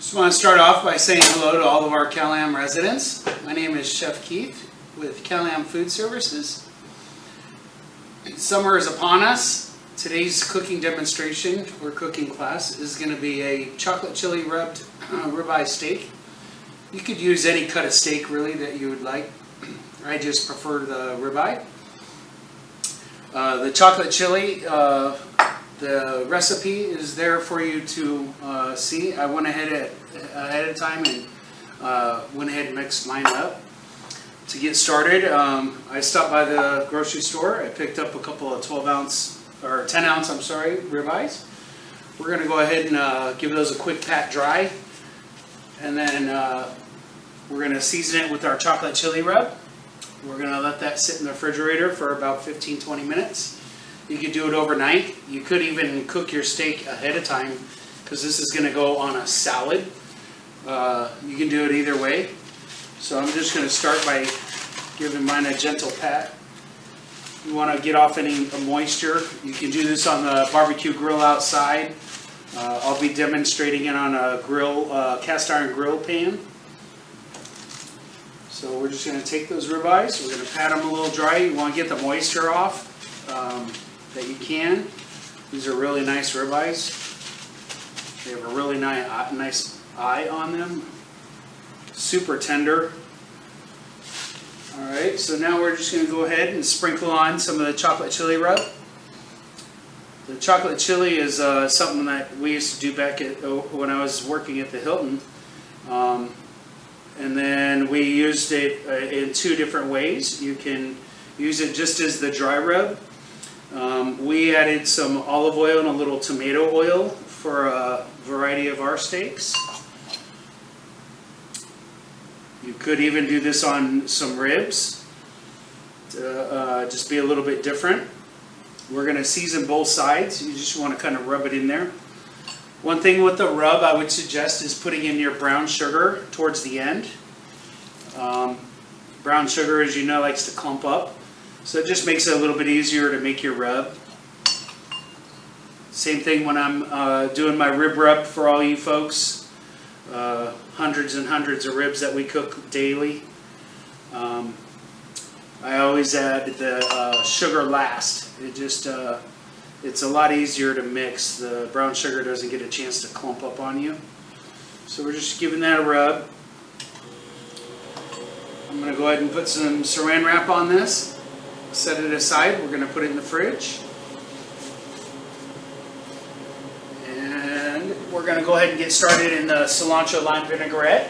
Just want to start off by saying hello to all of our Cal-Am residents. My name is Chef Keith with Cal-Am Food Services. Summer is upon us. Today's cooking demonstration or cooking class is going to be a chocolate chili rubbed ribeye steak. You could use any cut of steak really that you would like. I just prefer the ribeye. The chocolate chili, the recipe is there for you to see. I went ahead of time and went ahead and mixed mine up. To get started, I stopped by the grocery store. I picked up a couple of 10 ounce, ribeyes. We're going to go ahead and give those a quick pat dry, and then we're going to season it with our chocolate chili rub. We're going to let that sit in the refrigerator for about 15-20 minutes. You could do it overnight. You could even cook your steak ahead of time because this is going to go on a salad. You can do it either way. So I'm just going to start by giving mine a gentle pat. You want to get off any moisture. You can do this on the barbecue grill outside. I'll be demonstrating it on a grill, cast iron grill pan. So we're just going to take those ribeyes. We're going to pat them a little dry. You want to get the moisture off that you can. These are really nice ribeyes. They have a really nice eye on them. Super tender. Alright, so now we're just going to go ahead and sprinkle on some of the chocolate chili rub. The chocolate chili is something that we used to do back when I was working at the Hilton. And then we used it in two different ways. You can use it just as the dry rub. We added some olive oil and a little tomato oil for a variety of our steaks. You could even do this on some ribs to just be a little bit different. We're going to season both sides. You just want to kind of rub it in there. One thing with the rub I would suggest is putting in your brown sugar towards the end. Brown sugar, as you know, likes to clump up. So it just makes it a little bit easier to make your rub. Same thing when I'm doing my rib rub for all you folks. Hundreds and hundreds of ribs that we cook daily. I always add the sugar last. It's a lot easier to mix. The brown sugar doesn't get a chance to clump up on you. So we're just giving that a rub. I'm going to go ahead and put some saran wrap on this. Set it aside. We're going to put it in the fridge. And we're going to go ahead and get started in the cilantro lime vinaigrette.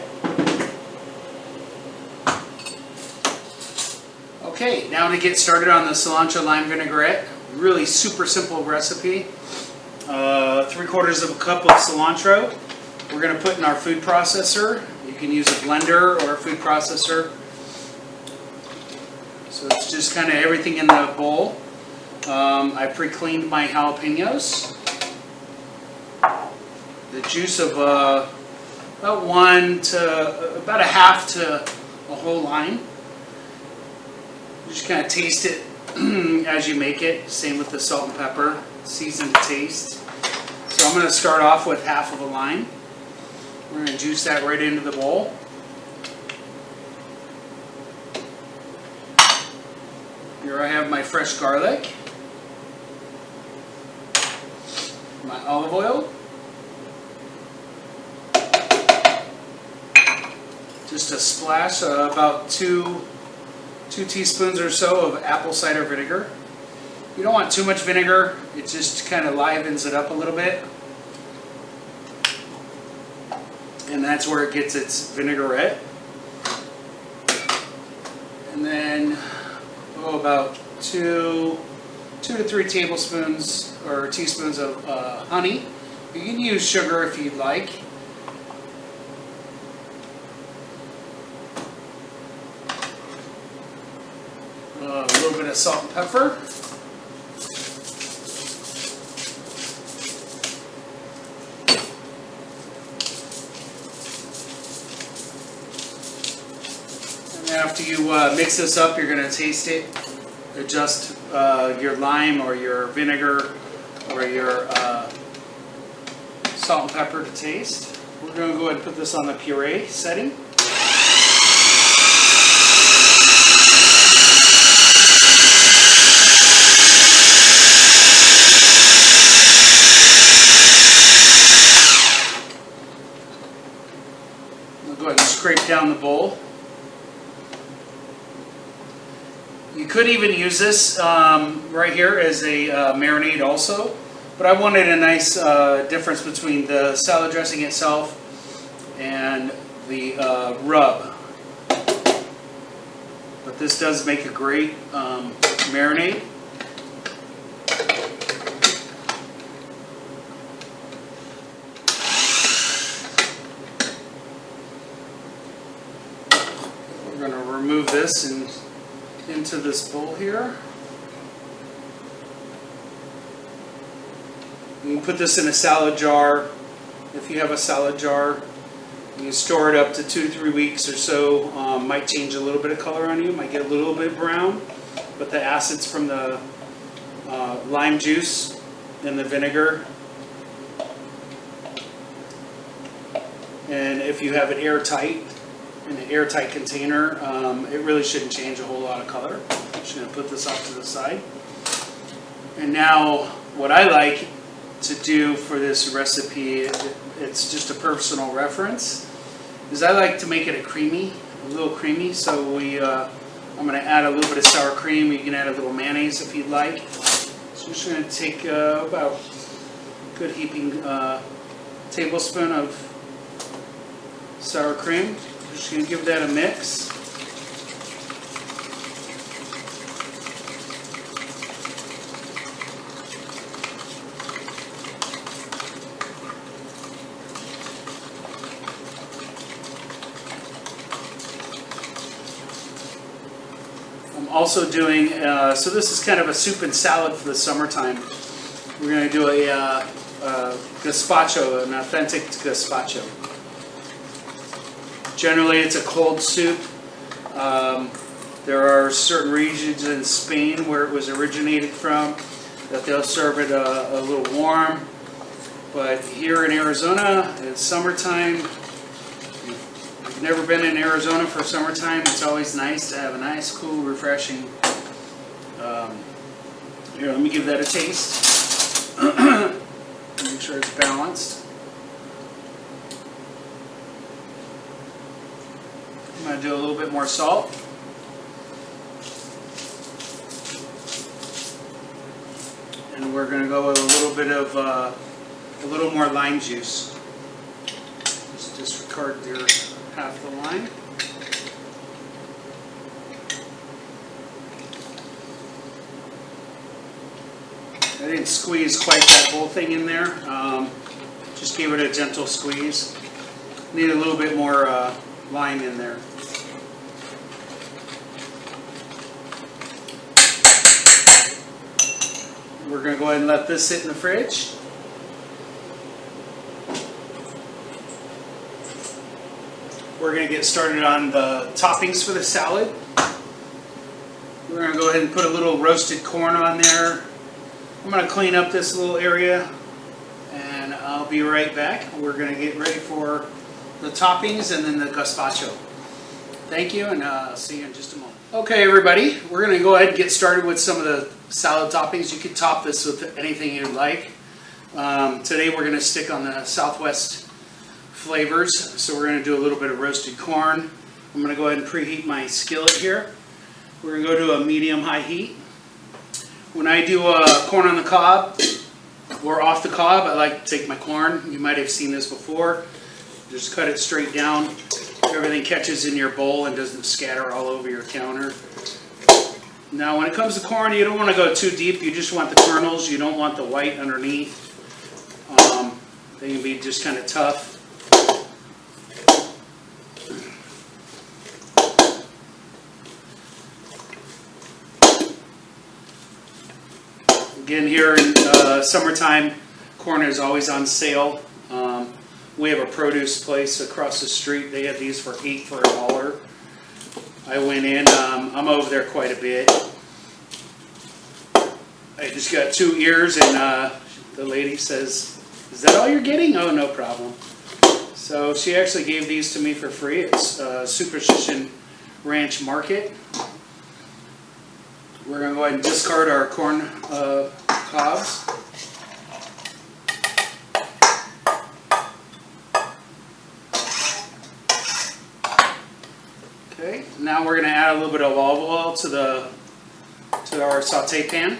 Okay, now to get started on the cilantro lime vinaigrette. Really super simple recipe. 3/4 of a cup of cilantro. We're going to put in our food processor. You can use a blender or a food processor. So it's just kind of everything in the bowl. I pre-cleaned my jalapenos. The juice of about a half to a whole lime. Just kind of taste it as you make it. Same with the salt and pepper. Season to taste. So I'm going to start off with half of a lime. We're going to juice that right into the bowl. Here I have my fresh garlic, my olive oil, just a splash, about two teaspoons or so of apple cider vinegar. You don't want too much vinegar, it just kind of livens it up a little bit. And that's where it gets its vinaigrette. And then about 2 to 3 tablespoons or teaspoons of honey. You can use sugar if you'd like. A little bit of salt and pepper. After you mix this up, you're going to taste it. Adjust your lime or your vinegar or your salt and pepper to taste. We're going to go ahead and put this on the puree setting. We'll go ahead and scrape down the bowl. You could even use this right here as a marinade also, but I wanted a nice difference between the salad dressing itself and the rub. But this does make a great marinade. We're going to remove this and into this bowl here. You can put this in a salad jar if you have a salad jar. You can store it up to 2 to 3 weeks or so. Might change a little bit of color on you, might get a little bit brown, but the acids from the lime juice and the vinegar, and if you have it airtight, in an airtight container, it really shouldn't change a whole lot of color. I'm just going to put this off to the side. And now what I like to do for this recipe, it's just a personal reference, is I like to make it a little creamy. So I'm going to add a little bit of sour cream. You can add a little mayonnaise if you'd like. So I'm just going to take about a good heaping tablespoon of sour cream. Just going to give that a mix. I'm also doing, so this is kind of a soup and salad for the summertime. We're going to do a gazpacho, an authentic gazpacho. Generally, it's a cold soup. There are certain regions in Spain where it was originated from that they'll serve it a little warm. But here in Arizona, it's summertime. If you've never been in Arizona for summertime, it's always nice to have a nice, cool, refreshing. Here, let me give that a taste. Make sure it's balanced. I'm going to do a little bit more salt. And we're going to go with a little bit of, a little more lime juice. Just discard your half the lime. I didn't squeeze quite that whole thing in there. Just gave it a gentle squeeze. Need a little bit more lime in there. We're going to go ahead and let this sit in the fridge. We're going to get started on the toppings for the salad. We're going to go ahead and put a little roasted corn on there. I'm going to clean up this little area and I'll be right back. We're going to get ready for the toppings and then the gazpacho. Thank you, and I'll see you in just a moment. Okay, everybody, we're going to go ahead and get started with some of the salad toppings. You can top this with anything you'd like. Today we're going to stick on the Southwest flavors, so we're going to do a little bit of roasted corn. I'm going to go ahead and preheat my skillet here. We're going to go to a medium-high heat. When I do corn on the cob or off the cob, I like to take my corn. You might have seen this before. Just cut it straight down. Everything catches in your bowl and doesn't scatter all over your counter. Now when it comes to corn, you don't want to go too deep. You just want the kernels. You don't want the white underneath. They can be just kind of tough. Again, here in summertime, corn is always on sale. We have a produce place across the street. They have these for $8 for $1. I went in. I'm over there quite a bit. I just got 2 ears, and the lady says, "Is that all you're getting?" "Oh, no problem." So she actually gave these to me for free. It's Superstition Ranch Market. We're going to go ahead and discard our corn cobs. Okay, now we're going to add a little bit of olive oil to our saute pan.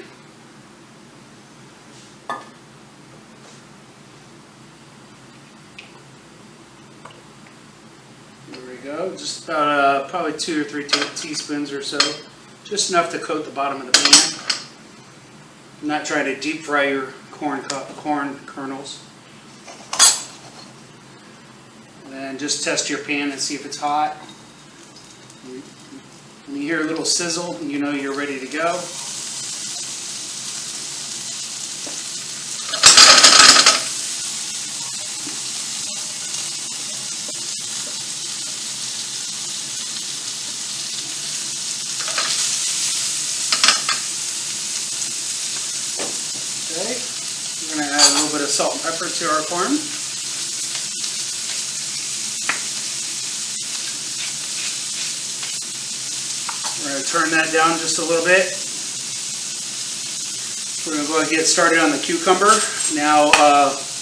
There we go. Just about probably 2 or 3 teaspoons or so. Just enough to coat the bottom of the pan. I'm not trying to deep fry your corn kernels. And then just test your pan and see if it's hot. When you hear a little sizzle, you know you're ready to go. Okay, we're going to add a little bit of salt and pepper to our corn. We're going to turn that down just a little bit. We're going to go ahead and get started on the cucumber. Now,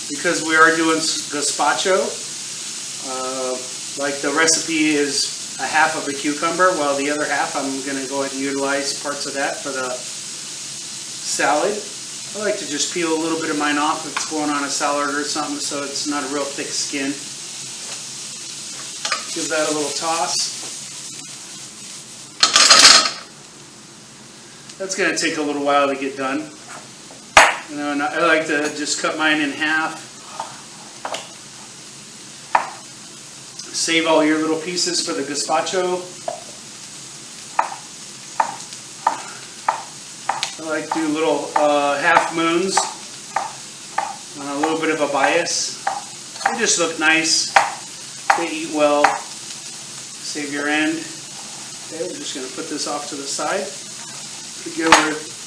because we are doing gazpacho, like the recipe is a half of a cucumber, while the other half I'm going to go ahead and utilize parts of that for the salad. I like to just peel a little bit of mine off if it's going on a salad or something, so it's not a real thick skin. Give that a little toss. That's going to take a little while to get done. You know, and I like to just cut mine in half. Save all your little pieces for the gazpacho. I like to do little half moons on a little bit of a bias. They just look nice. They eat well. Save your end. Okay, we're just going to put this off to the side.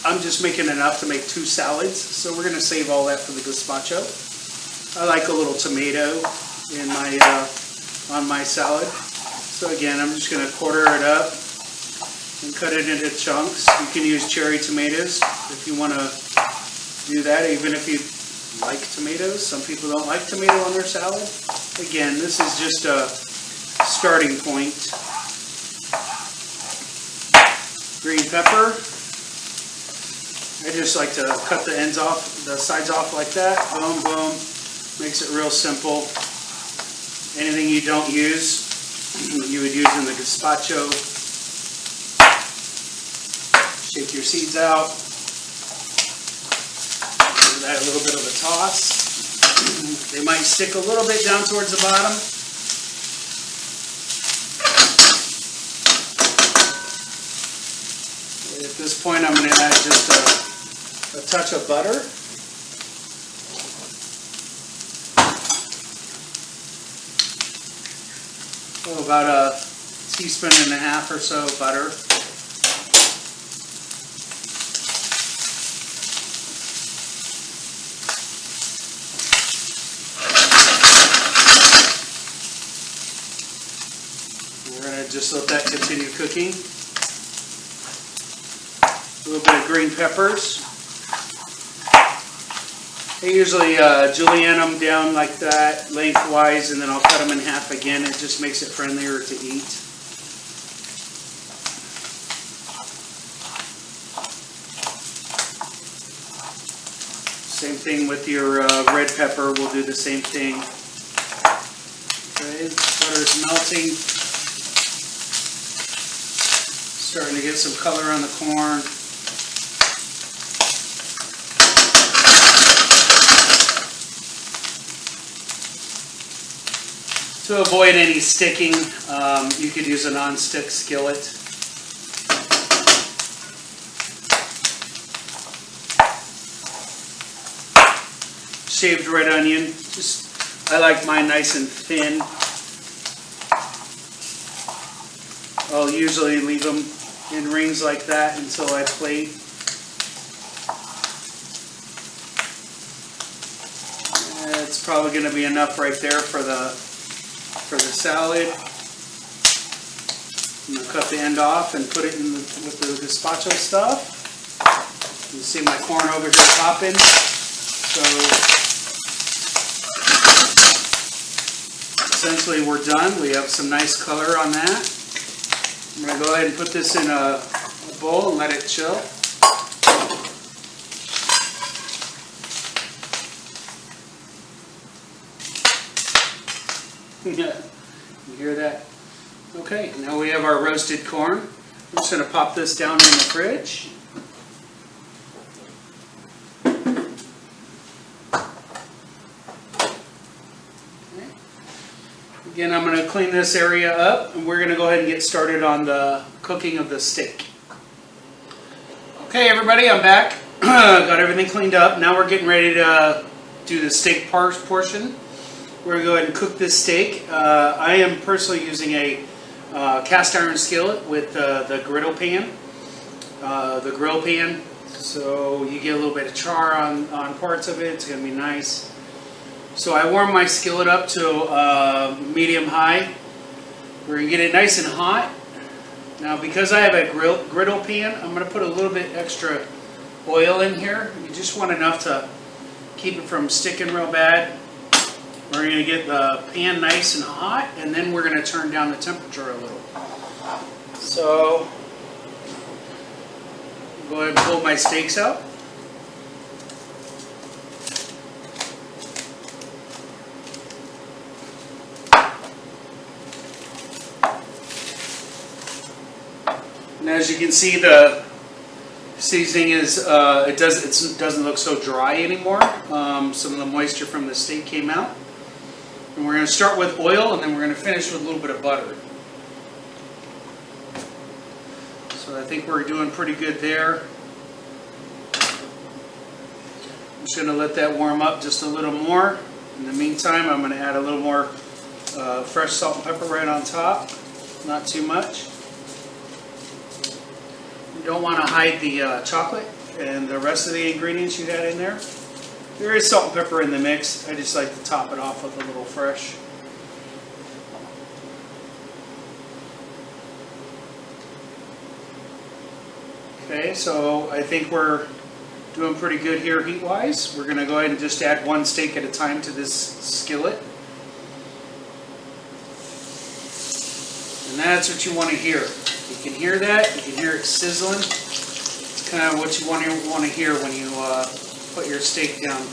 I'm just making enough to make 2 salads, so we're going to save all that for the gazpacho. I like a little tomato in my on my salad. So again, I'm just going to quarter it up and cut it into chunks. You can use cherry tomatoes if you want to do that, even if you like tomatoes. Some people don't like tomato on their salad. Again, this is just a starting point. Green pepper. I just like to cut the ends off, the sides off like that. Boom, boom. Makes it real simple. Anything you don't use, you would use in the gazpacho. Shake your seeds out. Give that a little bit of a toss. They might stick a little bit down towards the bottom. At this point, I'm going to add just a touch of butter. So about a teaspoon and a half or so of butter. We're going to just let that continue cooking. A little bit of green peppers. I usually julienne them down like that, lengthwise, and then I'll cut them in half again. It just makes it friendlier to eat. Same thing with your red pepper. We'll do the same thing. Okay, butter's melting. Starting to get some color on the corn. To avoid any sticking, you could use a non-stick skillet. Shaved red onion. I like mine nice and thin. I'll usually leave them in rings like that until I plate. It's probably going to be enough right there for the salad. I'm going to cut the end off and put it in with the gazpacho stuff. You can see my corn over here popping. So essentially we're done. We have some nice color on that. I'm going to go ahead and put this in a bowl and let it chill. You hear that? Okay, now we have our roasted corn. I'm just going to pop this down in the fridge. Okay. Again, I'm going to clean this area up, and we're going to go ahead and get started on the cooking of the steak. Okay, everybody, I'm back. Got everything cleaned up. Now we're getting ready to do the steak portion. We're going to go ahead and cook this steak. I am personally using a cast iron skillet with the griddle pan, the grill pan. So you get a little bit of char on parts of it. It's going to be nice. So I warm my skillet up to medium high. We're going to get it nice and hot. Now because I have a griddle pan, I'm going to put a little bit extra oil in here. You just want enough to keep it from sticking real bad. We're going to get the pan nice and hot, and then we're going to turn down the temperature a little. So, go ahead and pull my steaks out. And as you can see, the seasoning is it doesn't look so dry anymore. Some of the moisture from the steak came out. And we're going to start with oil, and then we're going to finish with a little bit of butter. So I think we're doing pretty good there. I'm just going to let that warm up just a little more. In the meantime, I'm going to add a little more fresh salt and pepper right on top. Not too much. You don't want to hide the chocolate and the rest of the ingredients you had in there. There is salt and pepper in the mix. I just like to top it off with a little fresh. Okay, so I think we're doing pretty good here heat-wise. We're going to go ahead and just add one steak at a time to this skillet. And that's what you want to hear. You can hear that. You can hear it sizzling. It's kind of what you want to hear when you put your steak down. I'm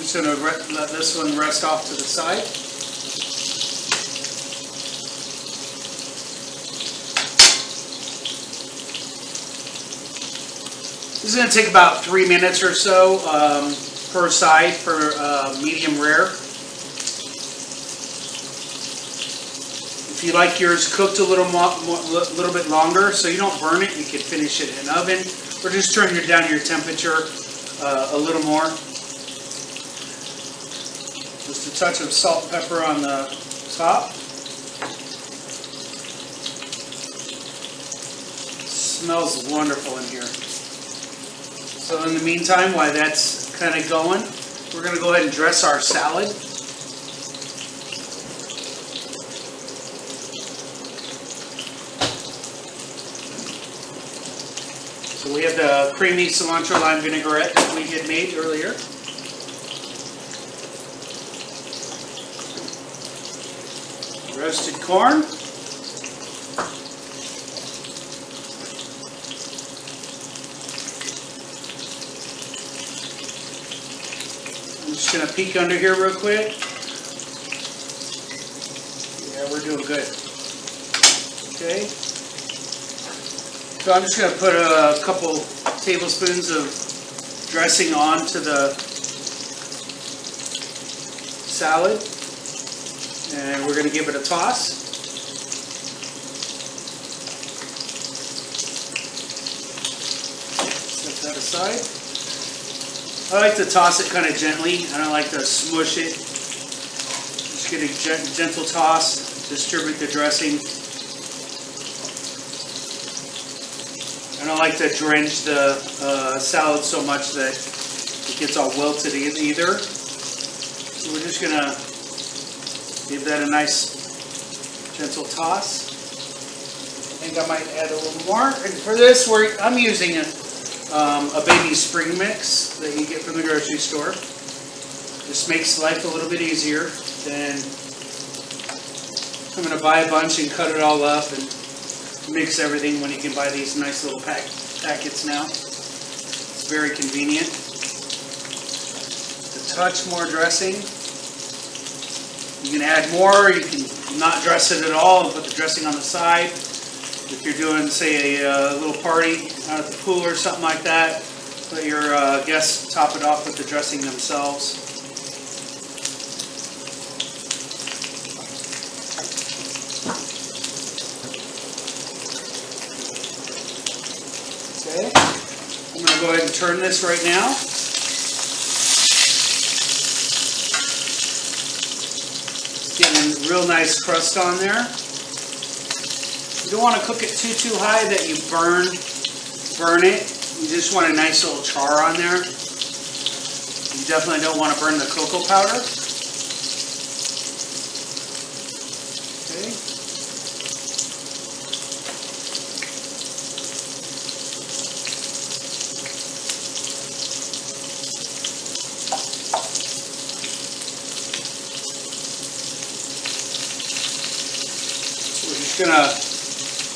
just going to let this one rest off to the side. This is going to take about 3 minutes or so per side for medium rare. If you like yours cooked a little bit longer so you don't burn it, you can finish it in an oven. Or just turn down your temperature a little more. Just a touch of salt and pepper on the top. Smells wonderful in here. So in the meantime, while that's kind of going, we're going to go ahead and dress our salad. So we have the creamy cilantro lime vinaigrette that we had made earlier. Roasted corn. I'm just going to peek under here real quick. Yeah, we're doing good. Okay. So I'm just going to put a couple tablespoons of dressing onto the salad. And we're going to give it a toss. Set that aside. I like to toss it kind of gently. I don't like to smush it. Just get a gentle toss. Distribute the dressing. I don't like to drench the salad so much that it gets all wilted either. So we're just going to Give that a nice gentle toss. I think I might add a little more. And for this, I'm using a baby spring mix that you get from the grocery store. This makes life a little bit easier than I'm going to buy a bunch and cut it all up and mix everything when you can buy these nice little packets now. It's very convenient. A touch more dressing. You can add more, you can not dress it at all and put the dressing on the side. If you're doing, say, a little party out at the pool or something like that, let your guests top it off with the dressing themselves. Okay, I'm going to go ahead and turn this right now. Getting a real nice crust on there. You don't want to cook it too high that you burn it. You just want a nice little char on there. You definitely don't want to burn the cocoa powder. Okay.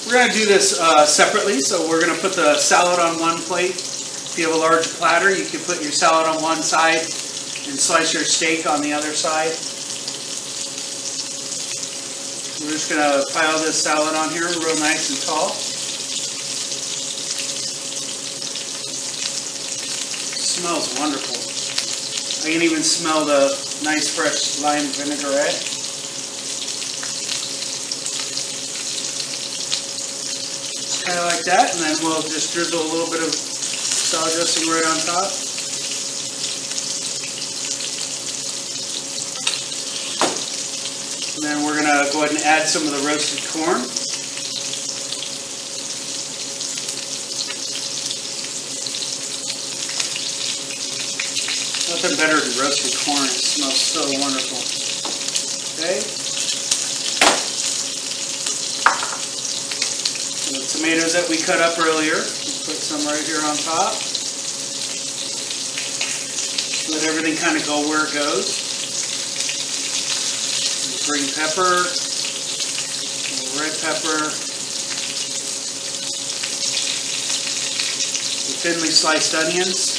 We're gonna do this separately. So we're gonna put the salad on one plate. If you have a large platter, you can put your salad on one side and slice your steak on the other side. We're just gonna pile this salad on here real nice and tall. It smells wonderful. I can even smell the nice fresh lime vinaigrette. Kind of like that, and then we'll just drizzle a little bit of salad dressing right on top. And then we're going to go ahead and add some of the roasted corn. Nothing better than roasted corn. It smells so wonderful. Okay. The tomatoes that we cut up earlier, we'll put some right here on top. Let everything kind of go where it goes. Green pepper, red pepper, the thinly sliced onions.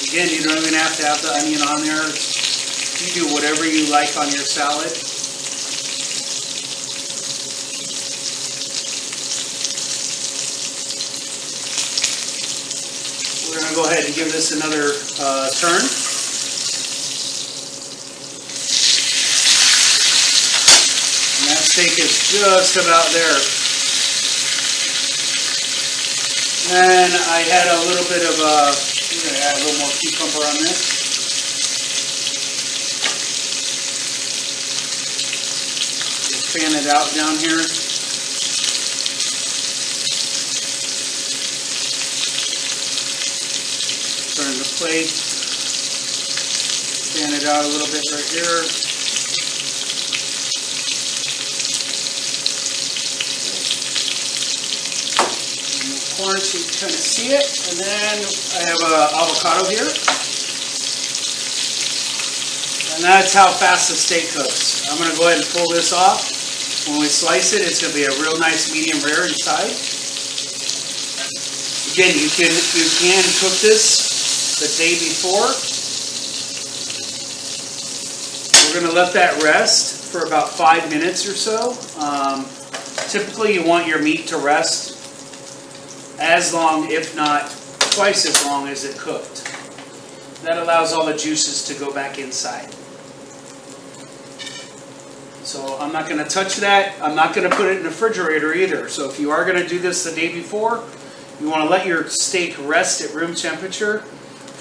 Again, you don't even have to have the onion on there. You do whatever you like on your salad. We're going to go ahead and give this another turn. And that steak is just about there. And I had a little bit of we're going to add a little more cucumber on this. Just fan it out down here. Turn the plate, fan it out a little bit right here. And the corn, so you can kind of see it. And then I have an avocado here. And that's how fast the steak cooks. I'm going to go ahead and pull this off. When we slice it, it's going to be a real nice medium rare inside. Again, you can cook this the day before. We're going to let that rest for about 5 minutes or so. Typically you want your meat to rest as long, if not twice as long as it cooked. That allows all the juices to go back inside. So I'm not going to touch that. I'm not going to put it in the refrigerator either. So if you are going to do this the day before, you want to let your steak rest at room temperature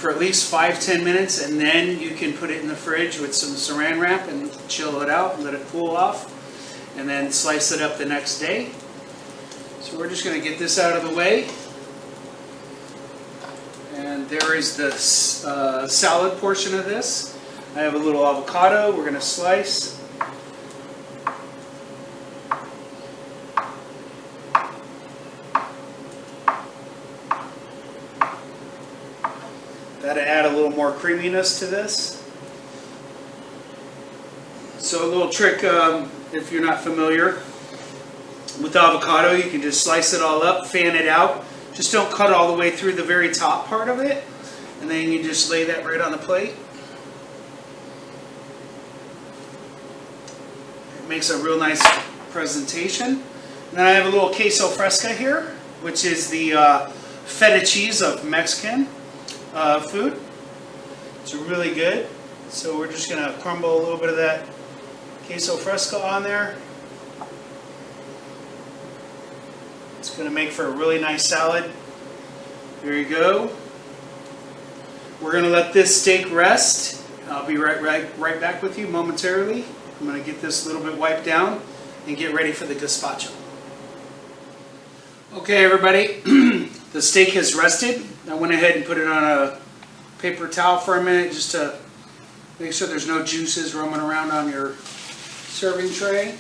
for at least 5-10 minutes, and then you can put it in the fridge with some saran wrap and chill it out and let it cool off, and then slice it up the next day. So we're just going to get this out of the way, And there is the salad portion of this. I have a little avocado we're going to slice. That'll add a little more creaminess to this. So a little trick, if you're not familiar with avocado, you can just slice it all up, fan it out. Just don't cut all the way through the very top part of it. And then you just lay that right on the plate. It makes a real nice presentation. And then I have a little queso fresca here, which is the feta cheese of Mexican food. It's really good. So we're just going to crumble a little bit of that queso fresca on there. It's going to make for a really nice salad. There you go. We're going to let this steak rest. I'll be right back with you momentarily. I'm going to get this a little bit wiped down and get ready for the gazpacho. Okay, everybody. The steak has rested. I went ahead and put it on a paper towel for a minute just to make sure there's no juices roaming around on your serving tray.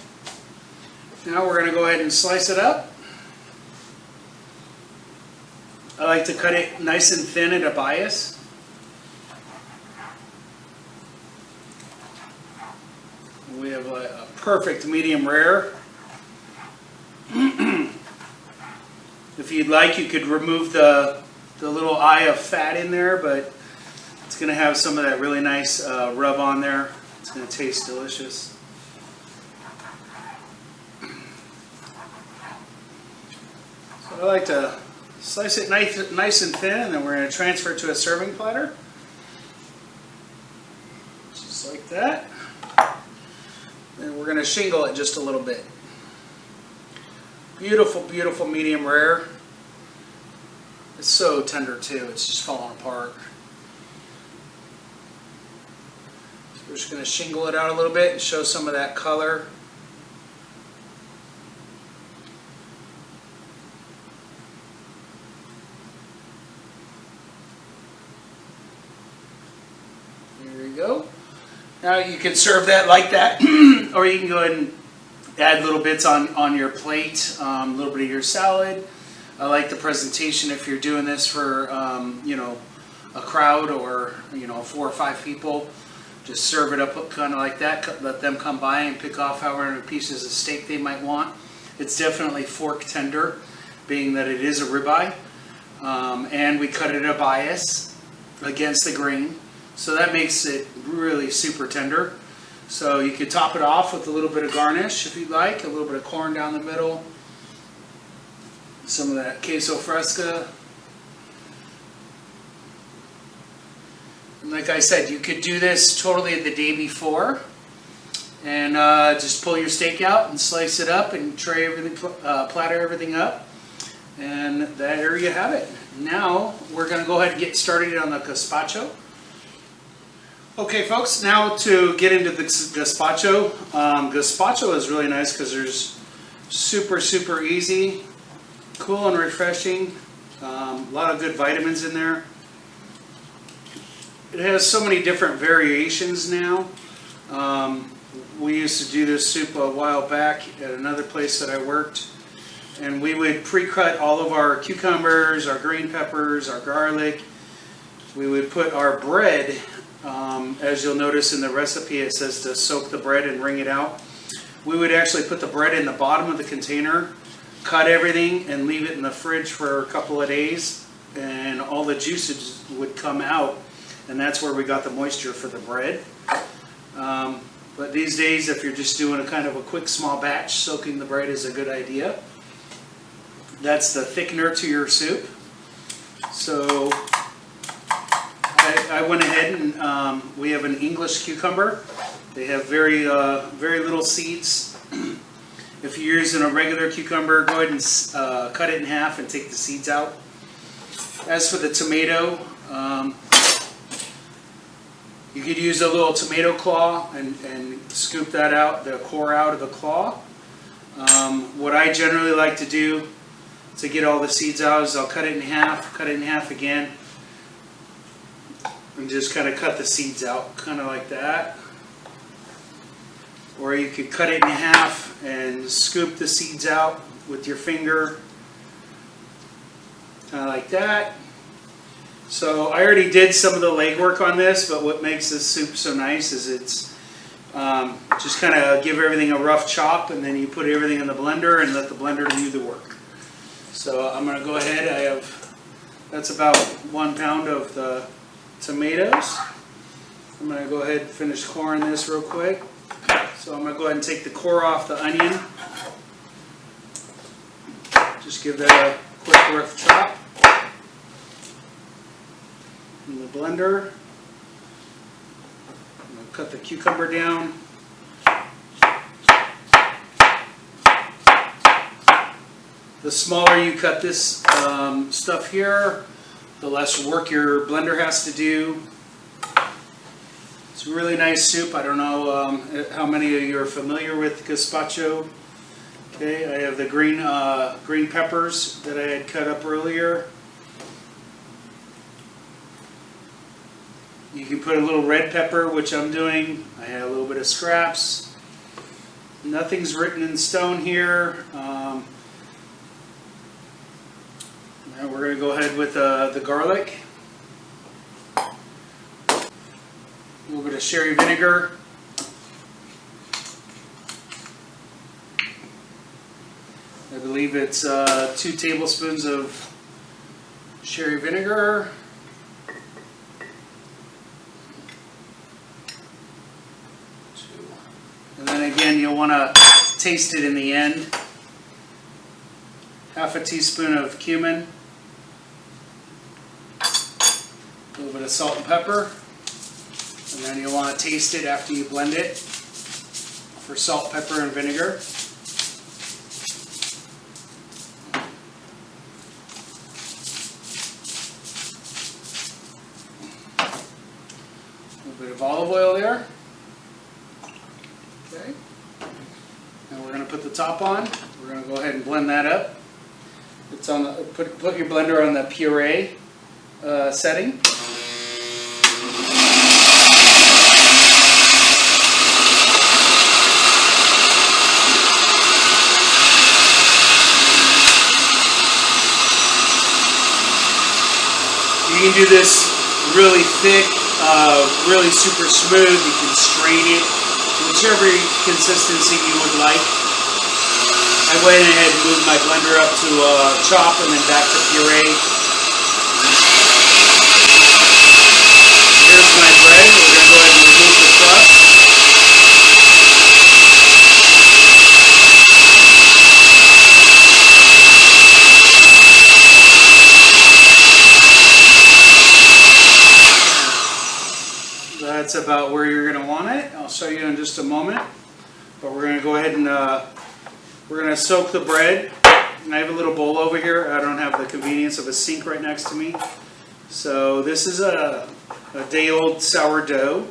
Now we're going to go ahead and slice it up. I like to cut it nice and thin at a bias. We have a perfect medium rare. If you'd like, you could remove the little eye of fat in there, but it's going to have some of that really nice rub on there. It's going to taste delicious. So I like to slice it nice and thin, and then we're going to transfer it to a serving platter. Just like that. And we're going to shingle it just a little bit. Beautiful, beautiful medium rare. It's so tender too, it's just falling apart. So we're just going to shingle it out a little bit and show some of that color. There you go. Now you can serve that like that, or you can go ahead and add little bits on your plate, a little bit of your salad. I like the presentation if you're doing this for you know, a crowd or 4 or 5 people. Just serve it up kind of like that. Let them come by and pick off however many pieces of steak they might want. It's definitely fork tender, being that it is a ribeye, and we cut it at a bias against the grain, so that makes it really super tender. So you could top it off with a little bit of garnish if you'd like, a little bit of corn down the middle, some of that queso fresca. And like I said, you could do this totally the day before and just pull your steak out and slice it up and tray everything, platter everything up, and there you have it. Now we're going to go ahead and get started on the gazpacho. Okay folks, now to get into the gazpacho. Gazpacho is really nice because there's super easy, cool and refreshing, a lot of good vitamins in there. It has so many different variations now. We used to do this soup a while back at another place that I worked, and we would pre-cut all of our cucumbers, our green peppers, our garlic. We would put our bread, as you'll notice in the recipe it says to soak the bread and wring it out. We would actually put the bread in the bottom of the container, cut everything and leave it in the fridge for a couple of days, and all the juices would come out, and that's where we got the moisture for the bread. But these days, if you're just doing a kind of a quick small batch, soaking the bread is a good idea. That's the thickener to your soup. So I went ahead and we have an English cucumber. They have very little seeds. If you're using a regular cucumber, go ahead and cut it in half and take the seeds out. As for the tomato, you could use a little tomato claw and scoop that out, the core out of the claw. What I generally like to do to get all the seeds out is I'll cut it in half again, and just kind of cut the seeds out, kind of like that. Or you could cut it in half and scoop the seeds out with your finger, kind of like that. So I already did some of the legwork on this, but what makes this soup so nice is it's just kind of give everything a rough chop, and then you put everything in the blender and let the blender do the work. So I'm going to go ahead. That's about 1 pound of the tomatoes. I'm going to go ahead and finish coring this real quick. So I'm going to go ahead and take the core off the onion. Just give that a quick rough chop in the blender. I'm going to cut the cucumber down. The smaller you cut this stuff here, the less work your blender has to do. It's a really nice soup. I don't know how many of you are familiar with gazpacho. Okay, I have the green peppers that I had cut up earlier. You can put a little red pepper, which I'm doing. I had a little bit of scraps. Nothing's written in stone here. Now we're going to go ahead with the garlic. A little bit of sherry vinegar. I believe it's 2 tablespoons of sherry vinegar. And then again, you'll want to taste it in the end. Half a teaspoon of cumin. A little bit of salt and pepper. And then you'll want to taste it after you blend it for salt, pepper, and vinegar. A little bit of olive oil there. Okay. Now we're going to put the top on. We're going to go ahead and blend that up. It's on the, put your blender on the puree setting. You can do this really thick, really super smooth. You can strain it, whichever consistency you would like. I went ahead and moved my blender up to chop and then back to puree. Here's my bread. We're going to go ahead and remove the crust. That's about where you're going to want it. I'll show you in just a moment. But we're going to go ahead and we're going to soak the bread. And I have a little bowl over here. I don't have the convenience of a sink right next to me. So this is a day-old sourdough.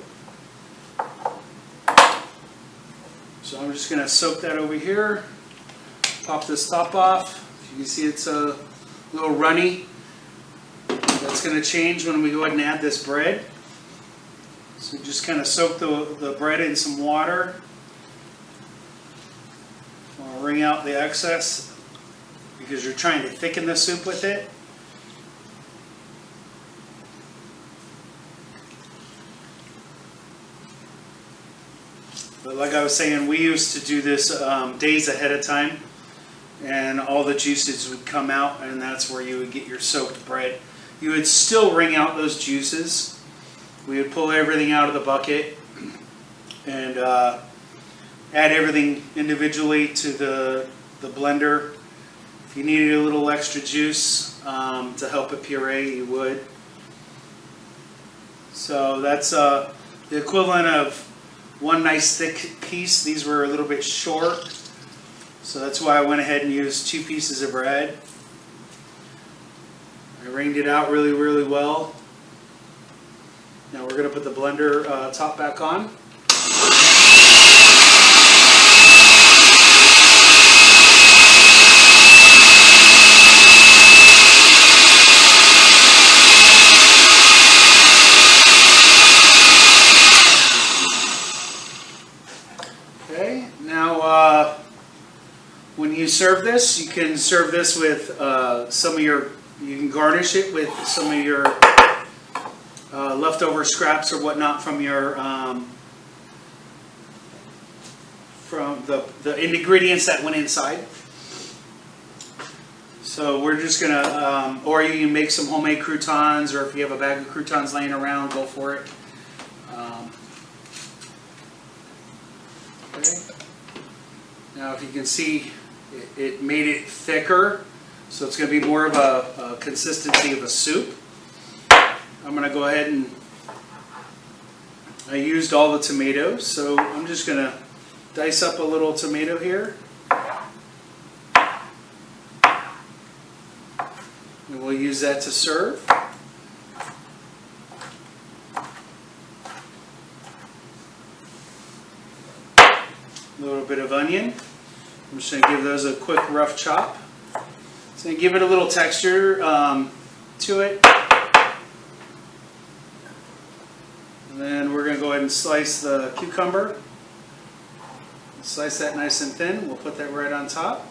So I'm just going to soak that over here. Pop this top off. You can see it's a little runny. That's going to change when we go ahead and add this bread. So just kind of soak the bread in some water. I'll wring out the excess because you're trying to thicken the soup with it. But like I was saying, we used to do this days ahead of time, and all the juices would come out, and that's where you would get your soaked bread. You would still wring out those juices. We would pull everything out of the bucket and add everything individually to the blender. If you needed a little extra juice to help it puree, you would. So that's the equivalent of one nice thick piece. These were a little bit short, so that's why I went ahead and used 2 pieces of bread. I wringed it out really, really well. Now we're going to put the blender top back on. serve this, you can serve this with some of your, you can garnish it with some of your leftover scraps or whatnot from your from the ingredients that went inside. So we're just gonna, or you can make some homemade croutons, or if you have a bag of croutons laying around, go for it. Okay. Now, if you can see, it made it thicker, so it's going to be more of a consistency of a soup. I'm going to go ahead and I used all the tomatoes, so I'm just going to dice up a little tomato here. And we'll use that to serve. A little bit of onion. I'm just going to give those a quick rough chop. It's going to give it a little texture to it. And then we're going to go ahead and slice the cucumber. Slice that nice and thin. We'll put that right on top.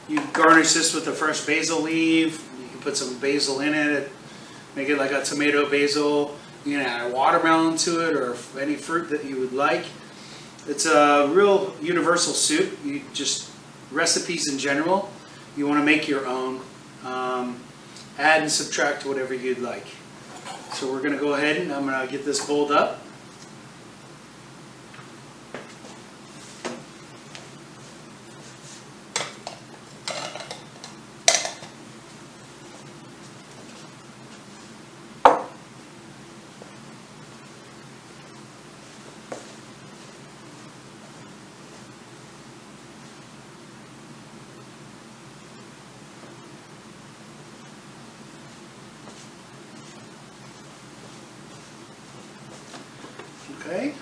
You garnish this with a fresh basil leaf. You can put some basil in it. Make it like a tomato basil. You can add a watermelon to it, or any fruit that you would like. It's a real universal soup. You just, recipes in general, you want to make your own. Add and subtract whatever you'd like. So we're going to go ahead and I'm going to get this bowled up. Okay,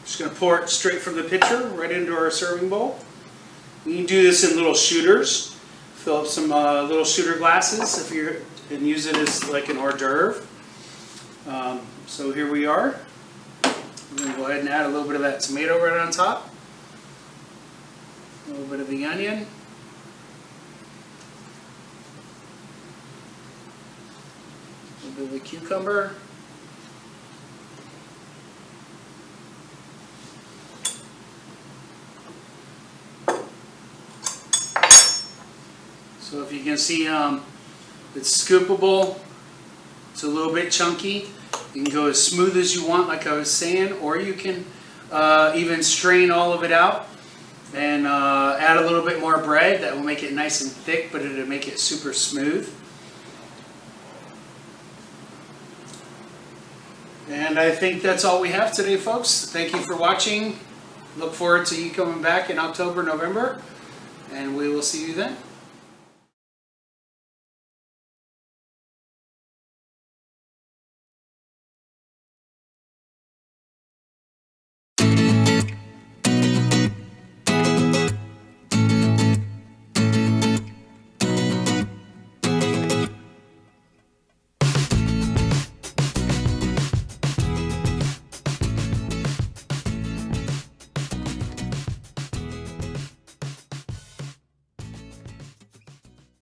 just going to pour it straight from the pitcher right into our serving bowl. You can do this in little shooters. Fill up some little shooter glasses if you're, and use it as like an hors d'oeuvre. So here we are. I'm going to go ahead and add a little bit of that tomato right on top. A little bit of the onion. A little bit of the cucumber. So if you can see, it's scoopable. It's a little bit chunky. You can go as smooth as you want, like I was saying, or you can even strain all of it out and add a little bit more bread. That will make it nice and thick, but it'll make it super smooth. And I think that's all we have today, folks. Thank you for watching. Look forward to you coming back in October, November, and we will see you then.